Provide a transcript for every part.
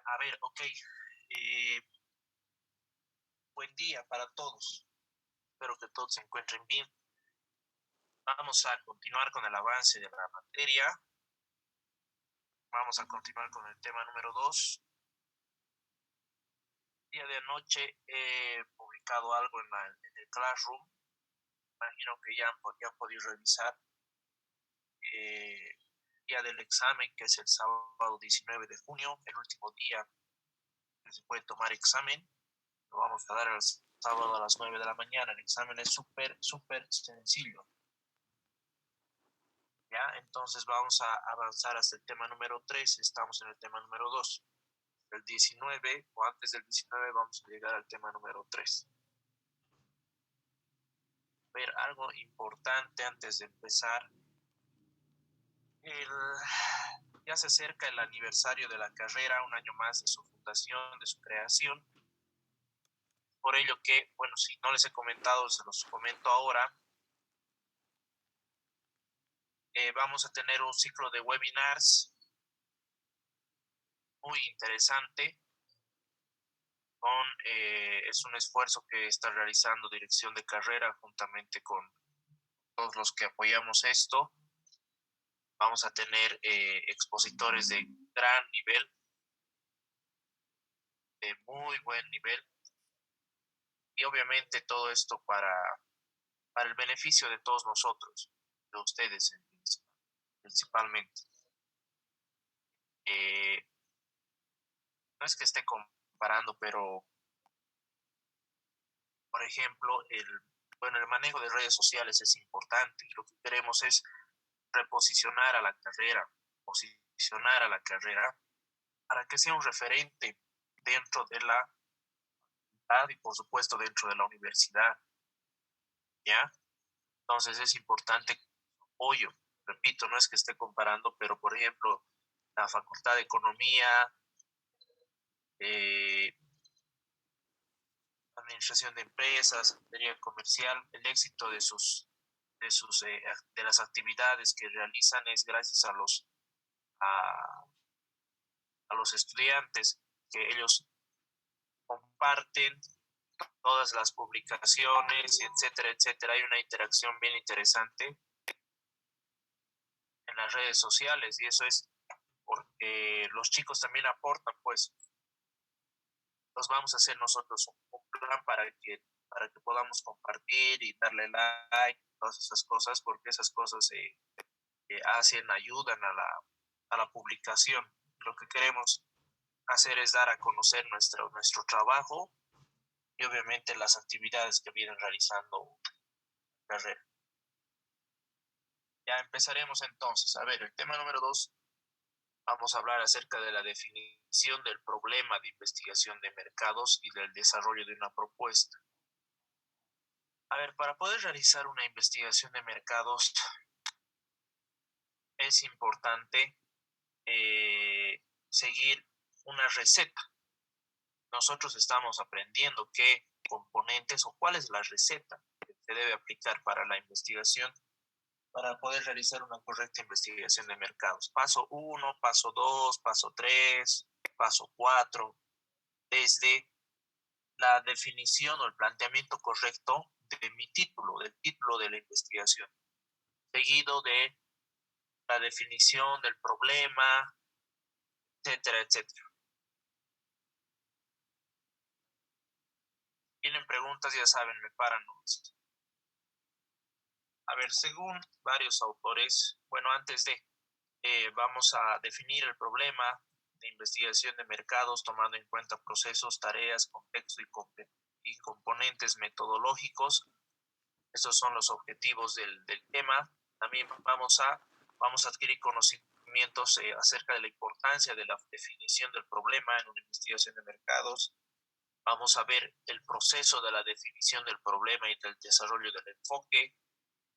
A ver, ok. Buen día para todos. Espero que todos se encuentren bien. Vamos a continuar con el avance de la materia. Vamos a continuar con el tema número 2. Día de anoche he publicado algo en el Classroom. Imagino que ya han podido revisar. Día del examen, que es el sábado 19 de junio, el último día que se puede tomar examen. Lo vamos a dar el sábado a las 9 de la mañana. El examen es súper sencillo. ¿Ya? Entonces vamos a avanzar hasta el tema número 3. Estamos en el tema número 2. El 19 o antes del 19 vamos a llegar al tema número 3. Ver algo importante antes de empezar. Ya se acerca el aniversario de la carrera, un año más de su fundación, de su creación. Por ello que, bueno, si no les he comentado, se los comento ahora. Vamos a tener un ciclo de webinars muy interesante. Es un esfuerzo que está realizando Dirección de Carrera juntamente con todos los que apoyamos esto. Vamos a tener expositores de gran nivel, de muy buen nivel, y obviamente todo esto para el beneficio de todos nosotros, de ustedes principalmente. No es que esté comparando, pero por ejemplo, el manejo de redes sociales es importante, y lo que queremos es reposicionar a la carrera, posicionar a la carrera para que sea un referente dentro de la facultad y por supuesto dentro de la universidad, ¿ya? Entonces es importante apoyo. Repito, no es que esté comparando, pero por ejemplo, la Facultad de Economía, eh, Administración de Empresas, Ingeniería Comercial, el éxito de las actividades que realizan es gracias a, a los estudiantes, que ellos comparten todas las publicaciones, etcétera, etcétera. Hay una interacción bien interesante en las redes sociales, y eso es porque los chicos también aportan, pues nos vamos a hacer nosotros un plan para que podamos compartir y darle like, todas esas cosas, porque esas cosas ayudan a la publicación. Lo que queremos hacer es dar a conocer nuestro trabajo y obviamente las actividades que vienen realizando la carrera. Ya empezaremos entonces. A ver, el tema número 2, vamos a hablar acerca de la definición del problema de investigación de mercados y del desarrollo de una propuesta. A ver, para poder realizar una investigación de mercados es importante seguir una receta. Nosotros estamos aprendiendo qué componentes o cuál es la receta que se debe aplicar para la investigación para poder realizar una correcta investigación de mercados. Paso 1, paso 2, paso 3, paso 4, desde la definición o el planteamiento correcto de mi título, del título de la investigación, seguido de la definición del problema, etcétera, etcétera. Tienen preguntas, ya saben, me paran nomás. A ver, según varios autores, bueno, antes de, vamos a definir el problema de investigación de mercados tomando en cuenta procesos, tareas, contexto y componentes metodológicos. Estos son los objetivos del tema. También vamos a adquirir conocimientos acerca de la importancia de la definición del problema en una investigación de mercados. Vamos a ver el proceso de la definición del problema y del desarrollo del enfoque.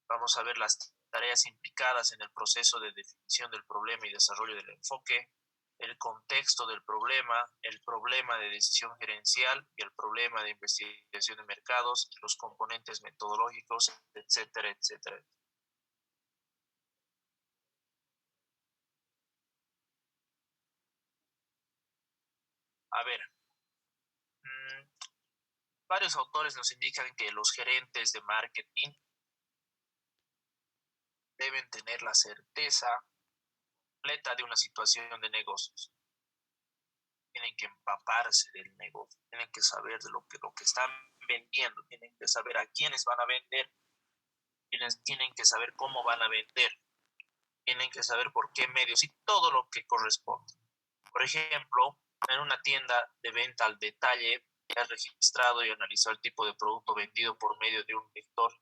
Vamos a ver las tareas implicadas en el proceso de definición del problema y desarrollo del enfoque, el contexto del problema, el problema de decisión gerencial y el problema de investigación de mercados, los componentes metodológicos, etcétera, etcétera. A ver, mm, varios autores nos indican que los gerentes de marketing deben tener la certeza completa de una situación de negocios. Tienen que empaparse del negocio, tienen que saber de lo que están vendiendo, tienen que saber a quiénes van a vender, tienen que saber cómo van a vender, tienen que saber por qué medios y todo lo que corresponde. Por ejemplo, en una tienda de venta al detalle, que has registrado y analizado el tipo de producto vendido por medio de un lector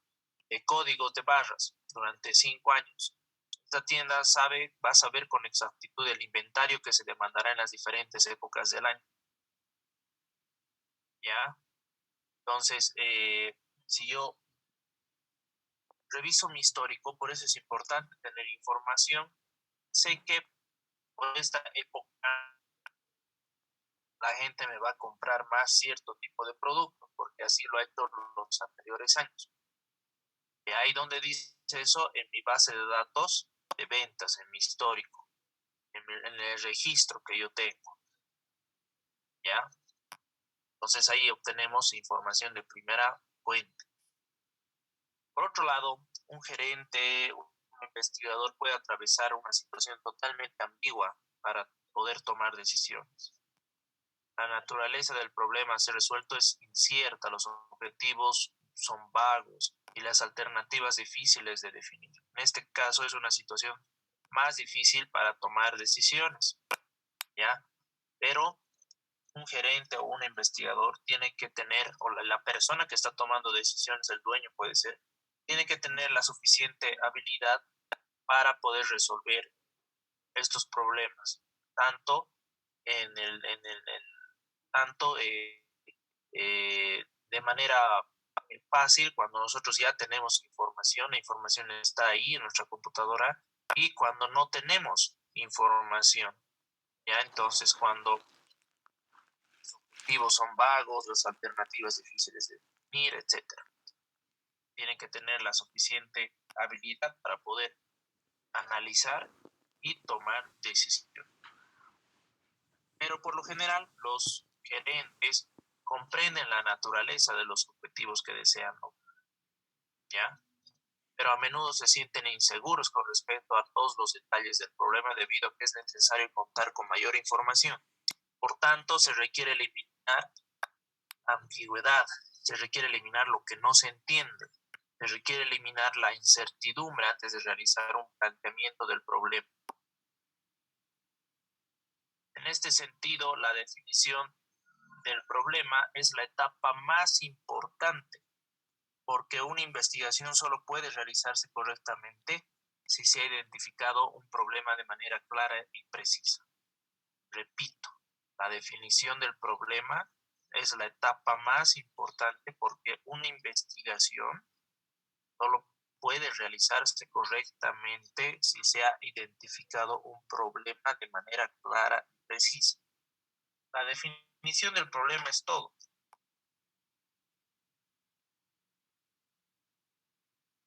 de códigos de barras durante 5 años. Esta tienda va a saber con exactitud el inventario que se demandará en las diferentes épocas del año. ¿Ya? Entonces, si yo reviso mi histórico, por eso es importante tener información, sé que por esta época la gente me va a comprar más cierto tipo de producto, porque así lo ha hecho los anteriores años. Y ahí donde dice eso, en mi base de datos de ventas, en mi histórico, en el registro que yo tengo. ¿Ya? Entonces ahí obtenemos información de primera fuente. Por otro lado, un gerente, un investigador puede atravesar una situación totalmente ambigua para poder tomar decisiones. La naturaleza del problema a ser resuelto es incierta, los objetivos son vagos y las alternativas difíciles de definir. En este caso es una situación más difícil para tomar decisiones, ¿ya? Pero un gerente o un investigador tiene que tener, o la persona que está tomando decisiones, el dueño puede ser, tiene que tener la suficiente habilidad para poder resolver estos problemas, tanto tanto de manera fácil cuando nosotros ya tenemos información, la información está ahí en nuestra computadora, y cuando no tenemos información, ya entonces cuando los objetivos son vagos, las alternativas difíciles de definir, etcétera. Tienen que tener la suficiente habilidad para poder analizar y tomar decisiones. Pero por lo general, los gerentes comprenden la naturaleza de los objetivos que desean lograr, ¿ya? Pero a menudo se sienten inseguros con respecto a todos los detalles del problema debido a que es necesario contar con mayor información. Por tanto, se requiere eliminar ambigüedad, se requiere eliminar lo que no se entiende, se requiere eliminar la incertidumbre antes de realizar un planteamiento del problema. En este sentido, la definición del problema es la etapa más importante, porque una investigación solo puede realizarse correctamente si se ha identificado un problema de manera clara y precisa. Repito, la definición del problema es la etapa más importante porque una investigación solo puede realizarse correctamente si se ha identificado un problema de manera clara y precisa. La definición del problema es todo.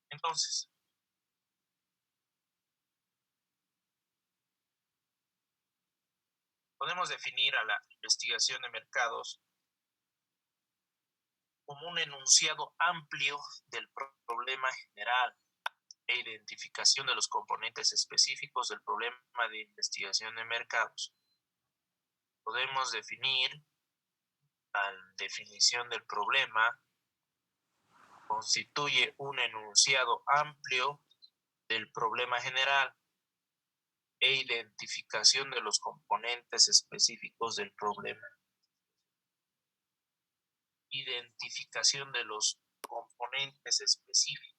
Entonces, podemos definir a la investigación de mercados como un enunciado amplio del problema general e identificación de los componentes específicos del problema de investigación de mercados. Podemos definir la definición del problema constituye un enunciado amplio del problema general e identificación de los componentes específicos del problema. Identificación de los componentes específicos.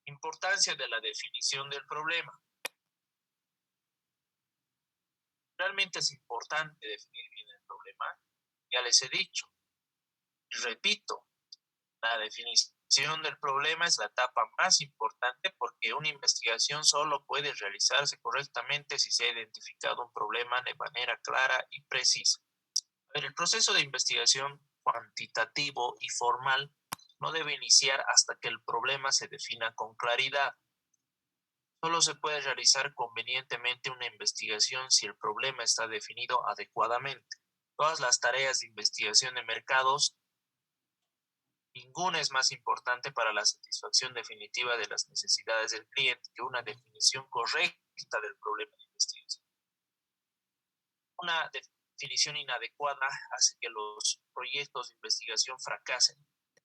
Importancia de la definición del problema. Realmente es importante definir bien el problema. Ya les he dicho, repito, la definición del problema es la etapa más importante porque una investigación solo puede realizarse correctamente si se ha identificado un problema de manera clara y precisa. El proceso de investigación cuantitativo y formal no debe iniciar hasta que el problema se defina con claridad. Solo se puede realizar convenientemente una investigación si el problema está definido adecuadamente. Todas las tareas de investigación de mercados, ninguna es más importante para la satisfacción definitiva de las necesidades del cliente que una definición correcta del problema de investigación. Una definición inadecuada hace que los proyectos de investigación fracasen,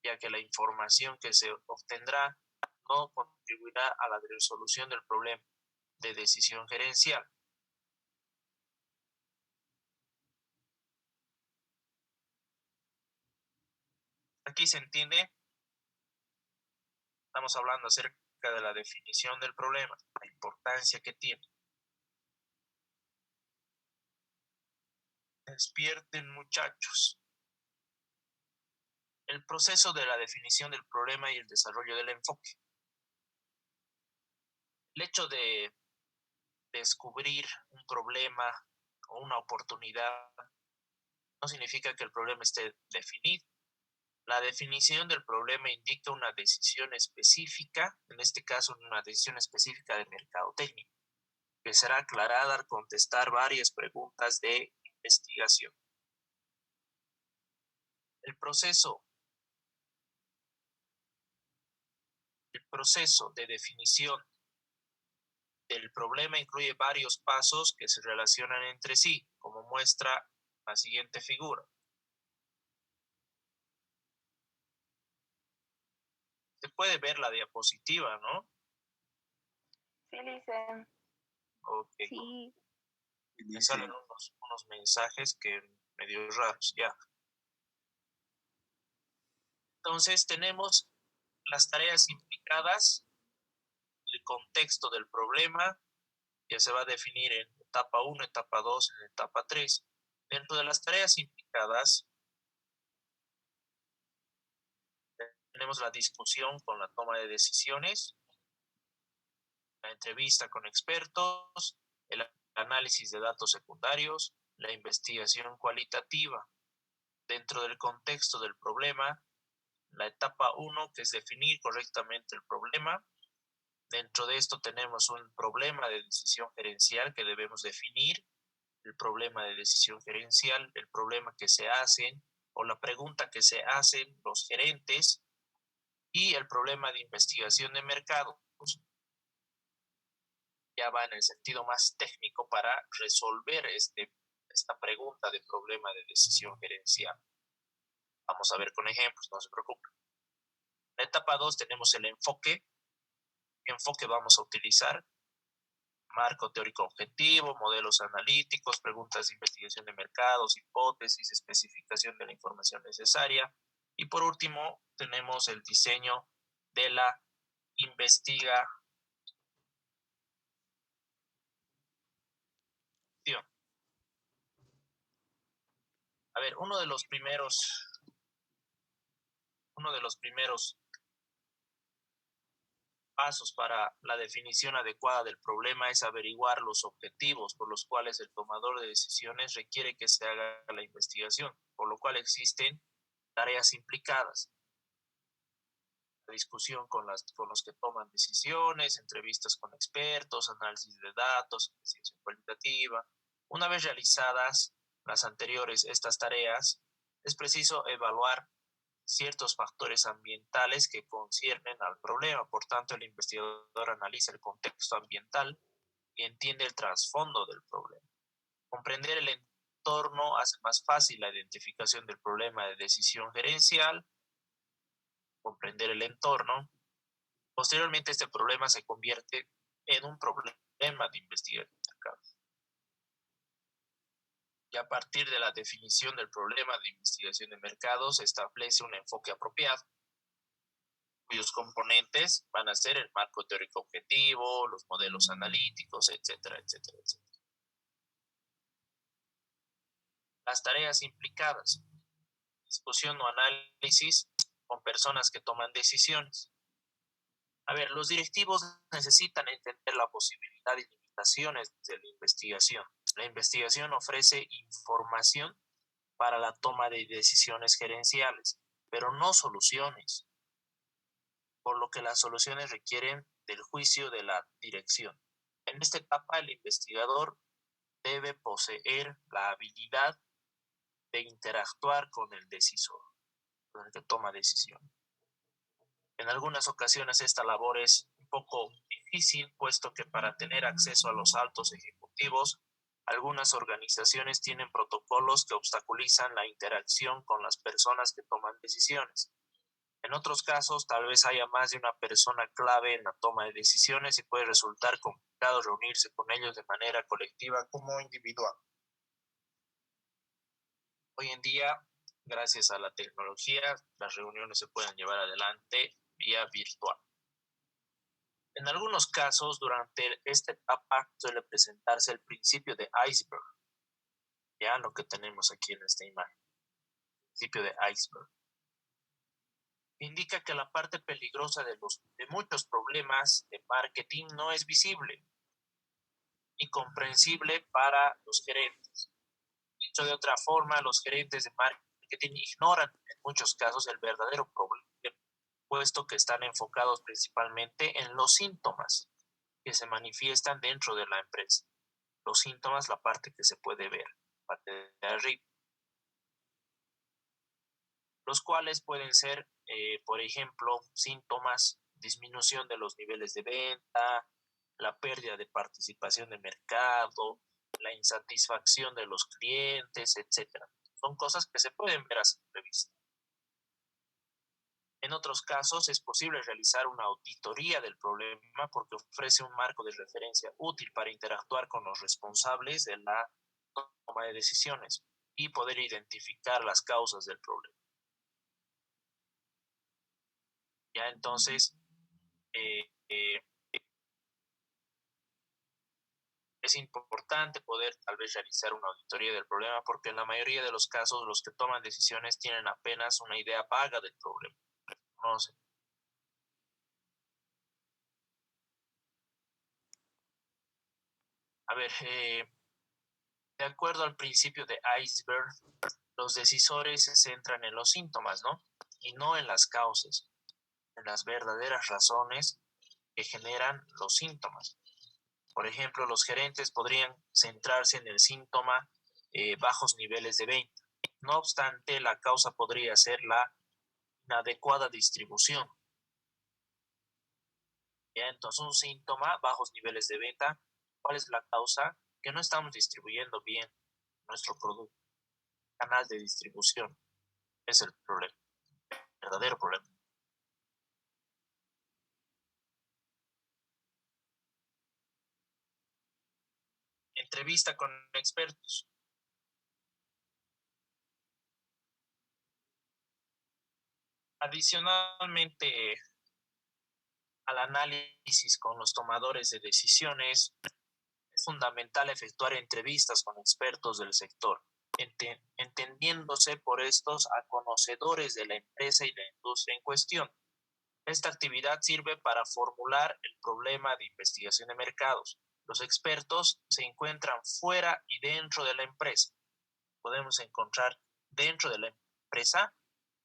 ya que la información que se obtendrá no contribuirá a la resolución del problema de decisión gerencial. Aquí se entiende, estamos hablando acerca de la definición del problema, la importancia que tiene. Despierten, muchachos. El proceso de la definición del problema y el desarrollo del enfoque. El hecho de descubrir un problema o una oportunidad no significa que el problema esté definido. La definición del problema indica una decisión específica, en este caso una decisión específica de mercadotecnia, que será aclarada al contestar varias preguntas de investigación. El proceso de definición del problema incluye varios pasos que se relacionan entre sí, como muestra la siguiente figura. Se puede ver la diapositiva, ¿no? Sí, Lice. Ok. Sí. Me salen unos mensajes que medio raros, ya. Entonces tenemos las tareas implicadas, el contexto del problema, que se va a definir en etapa 1, etapa 2, en etapa 3. Dentro de las tareas implicadas, tenemos la discusión con la toma de decisiones, la entrevista con expertos, el análisis de datos secundarios, la investigación cualitativa. Dentro del contexto del problema, la etapa 1, que es definir correctamente el problema. Dentro de esto tenemos un problema de decisión gerencial que debemos definir, el problema de decisión gerencial, el problema que se hacen o la pregunta que se hacen los gerentes y el problema de investigación de mercados. Ya va en el sentido más técnico para resolver esta pregunta de problema de decisión gerencial. Vamos a ver con ejemplos, no se preocupen. En la etapa 2 tenemos el enfoque. ¿Qué enfoque vamos a utilizar? Marco teórico objetivo, modelos analíticos, preguntas de investigación de mercados, hipótesis, especificación de la información necesaria. Y por último, tenemos el diseño de la investigación. A ver, uno de los primeros pasos para la definición adecuada del problema es averiguar los objetivos por los cuales el tomador de decisiones requiere que se haga la investigación, por lo cual existen tareas implicadas. La discusión con los que toman decisiones, entrevistas con expertos, análisis de datos, investigación cualitativa. Una vez realizadas las anteriores estas tareas, es preciso evaluar ciertos factores ambientales que conciernen al problema. Por tanto, el investigador analiza el contexto ambiental y entiende el trasfondo del problema. Comprender el entorno hace más fácil la identificación del problema de decisión gerencial. Comprender el entorno. Posteriormente, este problema se convierte en un problema de investigación. Y a partir de la definición del problema de investigación de mercados, se establece un enfoque apropiado, cuyos componentes van a ser el marco teórico objetivo, los modelos analíticos, etcétera, etcétera, etcétera. Las tareas implicadas: discusión o análisis con personas que toman decisiones. A ver, los directivos necesitan entender la posibilidad y limitaciones de la investigación. La investigación ofrece información para la toma de decisiones gerenciales, pero no soluciones, por lo que las soluciones requieren del juicio de la dirección. En esta etapa, el investigador debe poseer la habilidad de interactuar con el decisor, con el que toma decisión. En algunas ocasiones esta labor es un poco difícil, puesto que para tener acceso a los altos ejecutivos, algunas organizaciones tienen protocolos que obstaculizan la interacción con las personas que toman decisiones. En otros casos, tal vez haya más de una persona clave en la toma de decisiones y puede resultar complicado reunirse con ellos de manera colectiva como individual. Hoy en día, gracias a la tecnología, las reuniones se pueden llevar adelante vía virtual. En algunos casos, durante esta etapa suele presentarse el principio de iceberg, ya lo que tenemos aquí en esta imagen, principio de iceberg. Indica que la parte peligrosa de muchos problemas de marketing no es visible y comprensible para los gerentes. Dicho de otra forma, los gerentes de marketing ignoran en muchos casos el verdadero problema, puesto que están enfocados principalmente en los síntomas que se manifiestan dentro de la empresa. Los síntomas, la parte que se puede ver, la parte de arriba, los cuales pueden ser, por ejemplo, síntomas, disminución de los niveles de venta, la pérdida de participación de mercado, la insatisfacción de los clientes, etc. Son cosas que se pueden ver a simple vista. En otros casos es posible realizar una auditoría del problema porque ofrece un marco de referencia útil para interactuar con los responsables de la toma de decisiones y poder identificar las causas del problema. Ya entonces, es importante poder tal vez realizar una auditoría del problema porque en la mayoría de los casos los que toman decisiones tienen apenas una idea vaga del problema. No sé. A ver, de acuerdo al principio de iceberg, los decisores se centran en los síntomas, ¿no? Y no en las causas, en las verdaderas razones que generan los síntomas. Por ejemplo, los gerentes podrían centrarse en el síntoma bajos niveles de venta. No obstante, la causa podría ser la inadecuada distribución. ¿Ya? Entonces, un síntoma, bajos niveles de venta. ¿Cuál es la causa? Que no estamos distribuyendo bien nuestro producto. Canal de distribución es el problema, el verdadero problema. Entrevista con expertos. Adicionalmente al análisis con los tomadores de decisiones, es fundamental efectuar entrevistas con expertos del sector, entendiéndose por estos a conocedores de la empresa y la industria en cuestión. Esta actividad sirve para formular el problema de investigación de mercados. Los expertos se encuentran fuera y dentro de la empresa. Podemos encontrar dentro de la empresa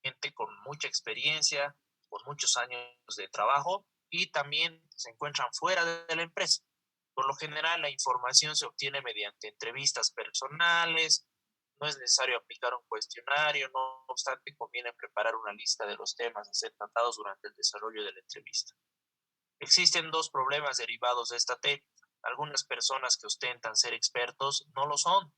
gente con mucha experiencia, con muchos años de trabajo, y también se encuentran fuera de la empresa. Por lo general, la información se obtiene mediante entrevistas personales, no es necesario aplicar un cuestionario, no obstante, conviene preparar una lista de los temas a ser tratados durante el desarrollo de la entrevista. Existen dos problemas derivados de esta técnica. Algunas personas que ostentan ser expertos no lo son,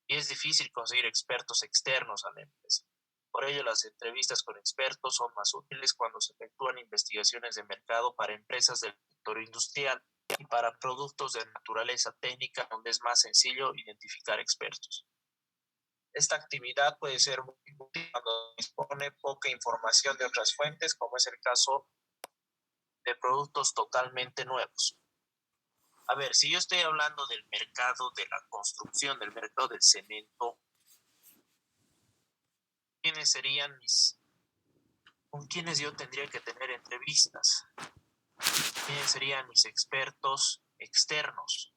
y es difícil conseguir expertos externos a la empresa. Por ello, las entrevistas con expertos son más útiles cuando se efectúan investigaciones de mercado para empresas del sector industrial y para productos de naturaleza técnica, donde es más sencillo identificar expertos. Esta actividad puede ser muy útil cuando dispone poca información de otras fuentes, como es el caso de productos totalmente nuevos. A ver, si yo estoy hablando del mercado de la construcción, del mercado del cemento, ¿quiénes serían con quiénes yo tendría que tener entrevistas? ¿Quiénes serían mis expertos externos?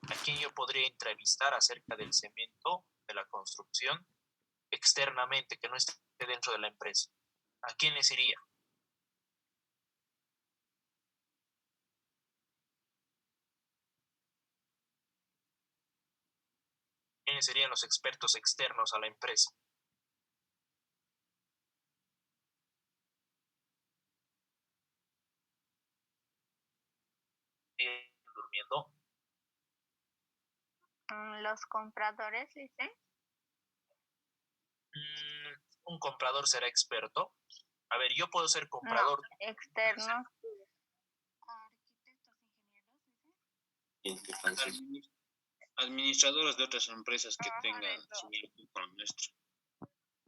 ¿A quién yo podría entrevistar acerca del cemento, de la construcción, externamente, que no esté dentro de la empresa? ¿A quiénes iría? ¿Quiénes serían los expertos externos a la empresa? ¿Siguen durmiendo? Los compradores, dice. ¿Un comprador será experto? A ver, yo puedo ser No, comprador. externos. Administradores de otras empresas que tengan similitud con el nuestro.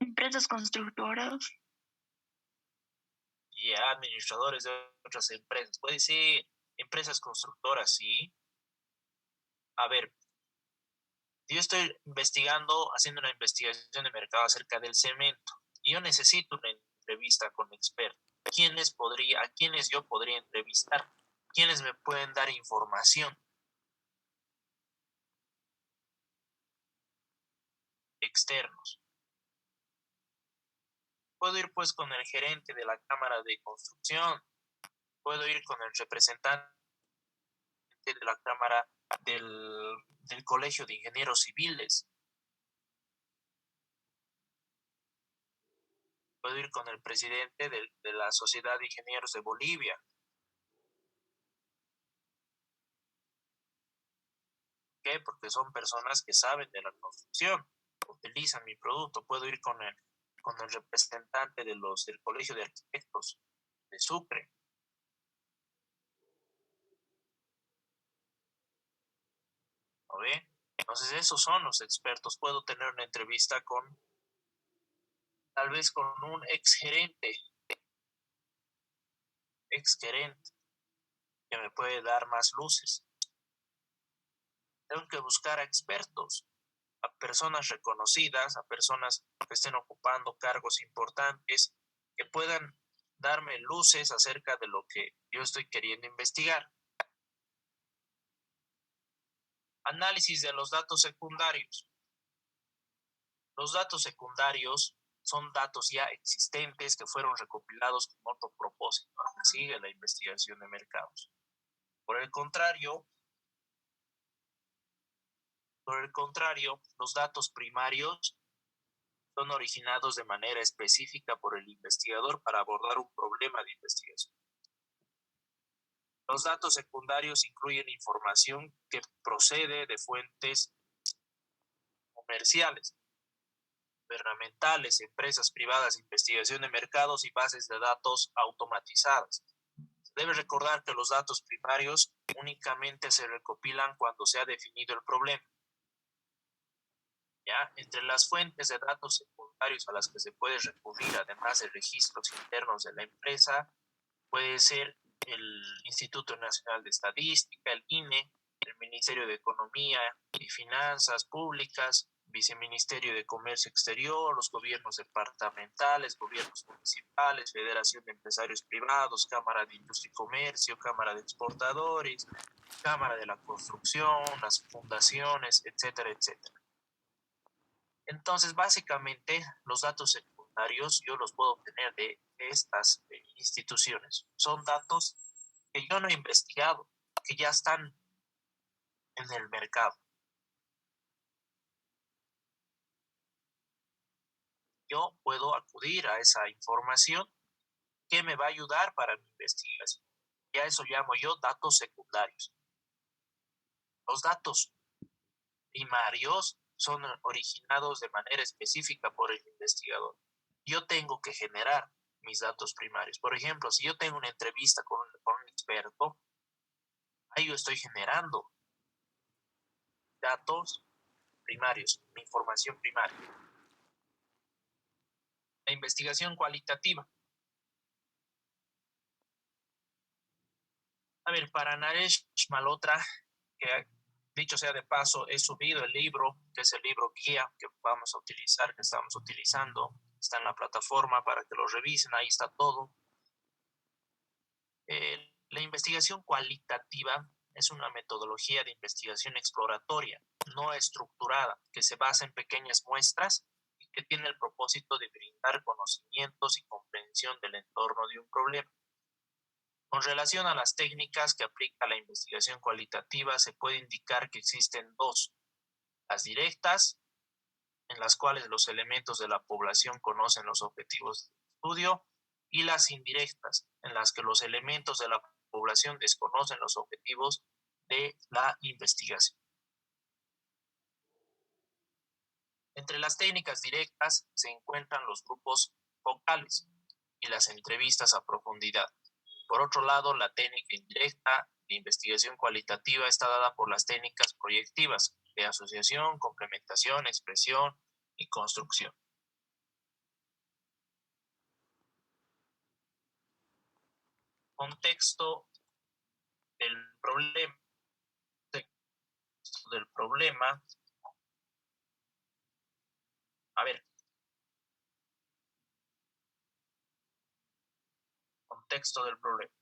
Empresas constructoras. Ya, administradores de otras empresas. Puede ser empresas constructoras, sí. A ver, yo estoy investigando, haciendo una investigación de mercado acerca del cemento. Y yo necesito una entrevista con expertos. ¿A quiénes yo podría entrevistar? ¿Quiénes me pueden dar información? Externos. Puedo ir pues con el gerente de la Cámara de Construcción. Puedo ir con el representante de la Cámara del Colegio de Ingenieros Civiles. Puedo ir con el presidente de la Sociedad de Ingenieros de Bolivia. ¿Por qué? Porque son personas que saben de la construcción, utilizan mi producto. Puedo ir con el representante del Colegio de Arquitectos de Sucre. ¿No ve? Entonces esos son los expertos. Puedo tener una entrevista tal vez con un exgerente que me puede dar más luces. Tengo que buscar a expertos, a personas reconocidas, a personas que estén ocupando cargos importantes, que puedan darme luces acerca de lo que yo estoy queriendo investigar. Análisis de los datos secundarios. Los datos secundarios son datos ya existentes que fueron recopilados con otro propósito, que sigue la investigación de mercados. Por el contrario, los datos primarios son originados de manera específica por el investigador para abordar un problema de investigación. Los datos secundarios incluyen información que procede de fuentes comerciales, gubernamentales, empresas privadas, investigación de mercados y bases de datos automatizadas. Se debe recordar que los datos primarios únicamente se recopilan cuando se ha definido el problema. ¿Ya? Entre las fuentes de datos secundarios a las que se puede recurrir, además de registros internos de la empresa, puede ser el Instituto Nacional de Estadística, el INE, el Ministerio de Economía y Finanzas Públicas, Viceministerio de Comercio Exterior, los gobiernos departamentales, gobiernos municipales, Federación de Empresarios Privados, Cámara de Industria y Comercio, Cámara de Exportadores, Cámara de la Construcción, las fundaciones, etcétera, etcétera. Entonces, básicamente, los datos secundarios yo los puedo obtener de estas instituciones. Son datos que yo no he investigado, que ya están en el mercado. Yo puedo acudir a esa información que me va a ayudar para mi investigación. Y a eso llamo yo datos secundarios. Los datos primarios son originados de manera específica por el investigador. Yo tengo que generar mis datos primarios. Por ejemplo, si yo tengo una entrevista con un experto, ahí yo estoy generando datos primarios, mi información primaria. La investigación cualitativa. A ver, para Naresh Malhotra, que dicho sea de paso, he subido el libro, que es el libro guía que vamos a utilizar, que estamos utilizando. Está en la plataforma para que lo revisen, ahí está todo. La investigación cualitativa es una metodología de investigación exploratoria, no estructurada, que se basa en pequeñas muestras y que tiene el propósito de brindar conocimientos y comprensión del entorno de un problema. Con relación a las técnicas que aplica la investigación cualitativa, se puede indicar que existen dos. Las directas, en las cuales los elementos de la población conocen los objetivos de estudio, y las indirectas, en las que los elementos de la población desconocen los objetivos de la investigación. Entre las técnicas directas se encuentran los grupos focales y las entrevistas a profundidad. Por otro lado, la técnica indirecta de investigación cualitativa está dada por las técnicas proyectivas de asociación, complementación, expresión y construcción. Contexto del problema. A ver. Contexto del problema.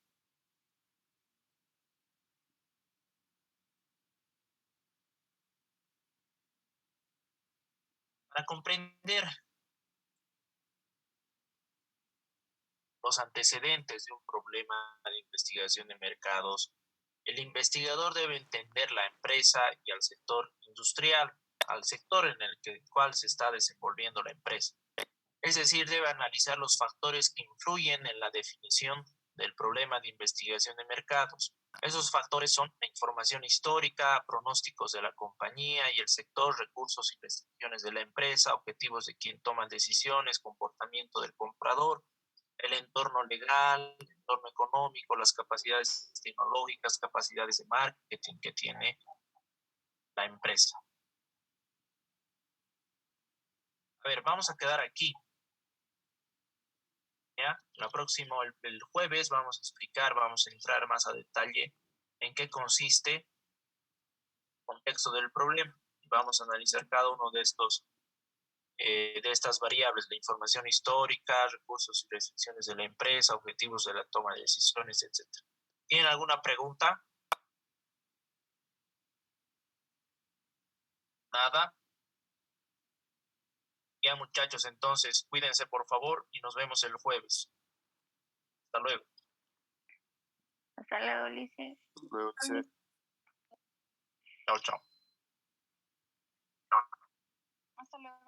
Para comprender los antecedentes de un problema de investigación de mercados, el investigador debe entender la empresa y al sector industrial, al sector en el cual se está desenvolviendo la empresa. Es decir, debe analizar los factores que influyen en la definición del problema de investigación de mercados. Esos factores son la información histórica, pronósticos de la compañía y el sector, recursos y restricciones de la empresa, objetivos de quien toma decisiones, comportamiento del comprador, el entorno legal, el entorno económico, las capacidades tecnológicas, capacidades de marketing que tiene la empresa. A ver, vamos a quedar aquí. ¿Ya? La próxima, el jueves, vamos a explicar, vamos a entrar más a detalle en qué consiste el contexto del problema. Vamos a analizar cada uno de estas variables, la información histórica, recursos y restricciones de la empresa, objetivos de la toma de decisiones, etc. ¿Tienen alguna pregunta? Nada. Ya, muchachos, entonces cuídense por favor y nos vemos el jueves. Hasta luego. Hasta luego, Ulises. Chao, chao. Hasta luego.